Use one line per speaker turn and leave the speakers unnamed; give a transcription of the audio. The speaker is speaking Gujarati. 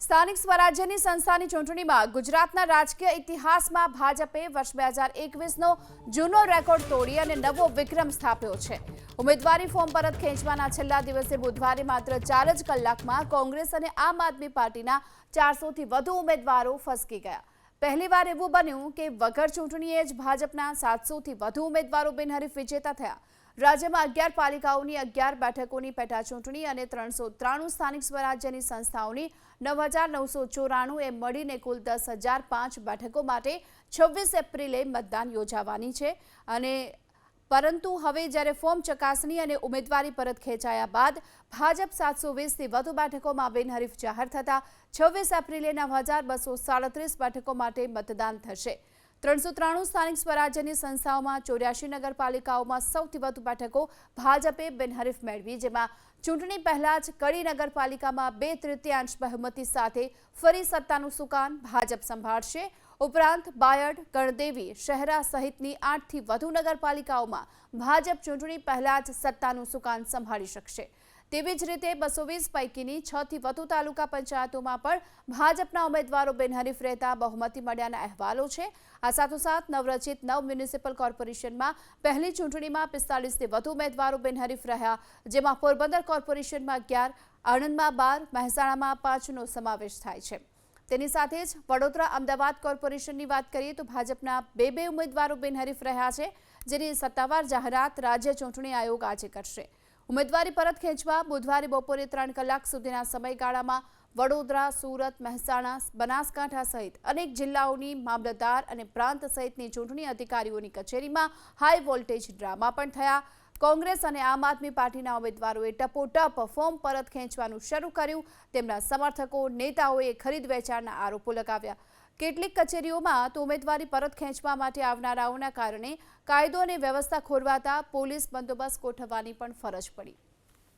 સ્થાનિક સ્વરાજ્યની સંસ્થાની ચૂંટણીમાં ગુજરાતના રાજકીય ઇતિહાસમાં ભાજપે વર્ષ 2021નો જૂનો રેકોર્ડ તોડી અને નવો વિક્રમ સ્થાપ્યો છે। ઉમેદવારી ફોર્મ પરત ખેંચવાના છેલ્લા દિવસે બુધવારે માત્ર 4 જ કલાકમાં કોંગ્રેસ અને આમ આદમી પાર્ટીના 400થી વધુ ઉમેદવારો ફસકી ગયા। પહેલીવાર એવું બન્યું કે વગર ચૂંટણીએ જ ભાજપના 700થી વધુ ઉમેદવારો બિનહરીફ વિજેતા થયા। રાજ્યમાં 11 પાલિકાઓની 11 બેઠકોની પેટા ચૂંટણી અને 393 સ્થાનિક સ્વરાજ્યની સંસ્થાઓની 9994 એ મળીને કુલ 10,005 બેઠકો માટે 26 એપ્રિલે મતદાન યોજાવાની છે। અને પરંતુ હવે જ્યારે ફોર્મ ચકાસણી અને ઉમેદવારી પરત ખેંચાયા બાદ ભાજપ 720થી વધુ બેઠકોમાં બિનહરીફ જાહેર થતા 26 એપ્રિલે 9,237 બેઠકો માટે મતદાન થશે। 393 સ્થાનિક સ્વરાજ્યની સંસ્થાઓમાં 84 નગરપાલિકાઓમાં સૌથી વધુ બેઠકો ભાજપે બિનહરીફ મેળવી, જેમાં ચૂંટણી પહેલા જ કડી નગરપાલિકામાં 2/3 બહુમતી સાથે ફરી સત્તાનું સુકાન ભાજપ સંભાળશે। ઉપરાંત બાયડ, ગણદેવી, શહેરા સહિતની 8થી વધુ નગરપાલિકાઓમાં ભાજપ ચૂંટણી પહેલા જ સત્તાનું સુકાન સંભાળી શકશે। તેવી જ રીતે 220 પૈકીની 6થી વધુ તાલુકા પંચાયતોમાં પણ ભાજપના ઉમેદવારો બિનહરીફ રહેતા બહુમતી મળ્યાના અહેવાલો છે। આ સાથોસાથ નવરચિત 9 મ્યુનિસિપલ કોર્પોરેશનમાં પહેલી ચૂંટણીમાં 45થી વધુ ઉમેદવારો બિનહરીફ રહ્યા, જેમાં પોરબંદર કોર્પોરેશનમાં 11, આણંદમાં 12, મહેસાણામાં 5નો સમાવેશ થાય છે। તેની સાથે જ વડોદરા અમદાવાદ કોર્પોરેશનની વાત કરીએ તો ભાજપના 2 ઉમેદવારો બિનહરીફ રહ્યા છે, જેની સત્તાવાર જાહેરાત રાજ્ય ચૂંટણી આયોગ આજે કરશે। ઉમેદવારી પરત ખેંચવા બુધવારે બપોરે 3 કલાક સુધીના સમયગાળામાં વડોદરા, સુરત, મહેસાણા, બનાસકાંઠા સહિત અનેક જિલ્લાઓની મામલતદાર અને પ્રાંત સહિતની ચૂંટણી અધિકારીઓની કચેરીમાં હાઈ વોલ્ટેજ ડ્રામા પણ થયા। કોંગ્રેસ અને આમ આદમી પાર્ટીના ઉમેદવારોએ ટપોટપ ફોર્મ પરત ખેંચવાનું શરૂ કર્યું। તેમના સમર્થકો, નેતાઓએ ખરીદ વેચાણના આરોપો લગાવ્યા। કેટલીક કચેરીઓમાં તો ઉમેદવારી પરત ખેંચવા માટે આવનારાઓના કારણે કાયદો અને વ્યવસ્થા ખોરવાતા પોલીસ બંદોબસ્ત ગોઠવવાની પણ ફરજ પડી।